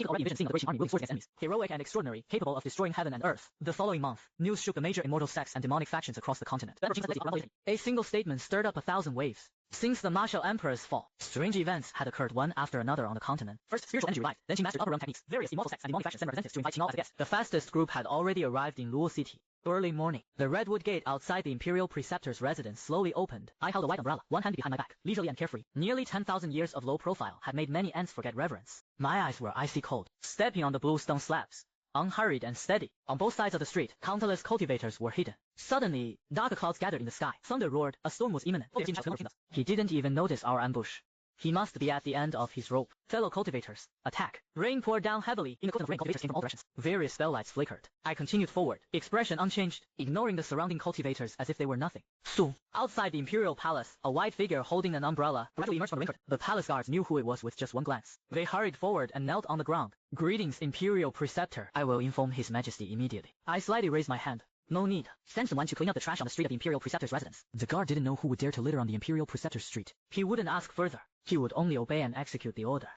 He could already envision seeing the great army willing to force against enemies. Heroic and extraordinary, capable of destroying heaven and earth. The following month, news shook the major immortal sects and demonic factions across the continent. A single statement stirred up 1,000 waves. Since the martial emperor's fall, strange events had occurred one after another on the continent. First, spiritual energy revived, then she mastered upper realm techniques. Various immortal sects and demonic factions sent representatives to invite Qingao as a guest. The fastest group had already arrived in Luo City. Early morning, the redwood gate outside the Imperial Preceptor's residence slowly opened. I held a white umbrella, one hand behind my back, leisurely and carefree. Nearly 10,000 years of low profile had made many ants forget reverence. My eyes were icy cold, stepping on the blue stone slabs. Unhurried and steady, on both sides of the street, countless cultivators were hidden. Suddenly, dark clouds gathered in the sky. Thunder roared, a storm was imminent. He didn't even notice our ambush. He must be at the end of his rope. Fellow cultivators, attack. Rain poured down heavily. In the close of rain, cultivators came from all directions. Various spell lights flickered. I continued forward, expression unchanged, ignoring the surrounding cultivators as if they were nothing. Soon, outside the Imperial Palace, a white figure holding an umbrella gradually emerged from the rain curtain. The palace guards knew who it was with just one glance. They hurried forward and knelt on the ground. Greetings, Imperial Preceptor. I will inform His Majesty immediately. I slightly raised my hand. No need. Send someone to clean up the trash on the street of the Imperial Preceptor's residence. The guard didn't know who would dare to litter on the Imperial Preceptor's street. He wouldn't ask further. He would only obey and execute the order.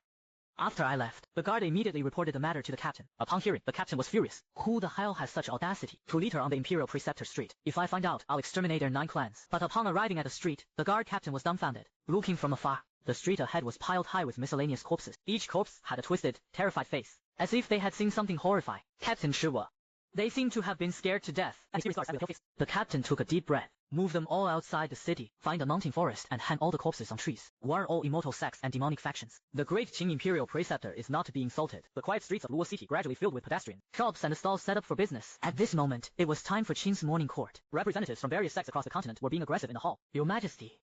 After I left, the guard immediately reported the matter to the captain. Upon hearing, the captain was furious. Who the hell has such audacity to litter on the Imperial Preceptor's street? If I find out, I'll exterminate their 9 clans. But upon arriving at the street, the guard captain was dumbfounded. Looking from afar, the street ahead was piled high with miscellaneous corpses. Each corpse had a twisted, terrified face, as if they had seen something horrifying. Captain Shiwa. They seemed to have been scared to death. The captain took a deep breath. Move them all outside the city, find a mountain forest, and hang all the corpses on trees. War all immortal sects and demonic factions. The great Qing Imperial Preceptor is not to be insulted. The quiet streets of Luo City gradually filled with pedestrians. Shops and stalls set up for business. At this moment, it was time for Qing's morning court. Representatives from various sects across the continent were being aggressive in the hall. Your Majesty,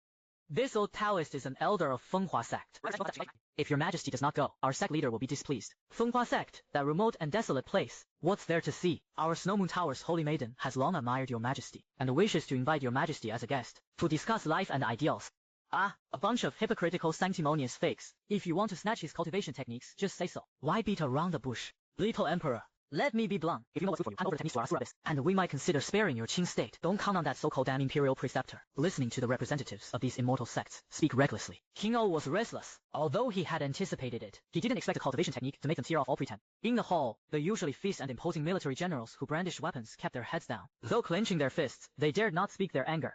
this old Taoist is an elder of Fenghua sect. If your Majesty does not go, our sect leader will be displeased. Fenghua sect, that remote and desolate place. What's there to see? Our Snow Moon Tower's holy maiden has long admired your Majesty, and wishes to invite your Majesty as a guest, to discuss life and ideals. Ah, a bunch of hypocritical sanctimonious fakes. If you want to snatch his cultivation techniques, just say so. Why beat around the bush? Little Emperor, let me be blunt. If you know what's good for you, hand over the techniques to our Asura, and we might consider sparing your Qing state. Don't count on that so-called damn Imperial Preceptor. Listening to the representatives of these immortal sects speak recklessly. Qingao was restless. Although he had anticipated it, he didn't expect the cultivation technique to make them tear off all pretend. In the hall, the usually fierce and imposing military generals who brandished weapons kept their heads down. Though clenching their fists, they dared not speak their anger.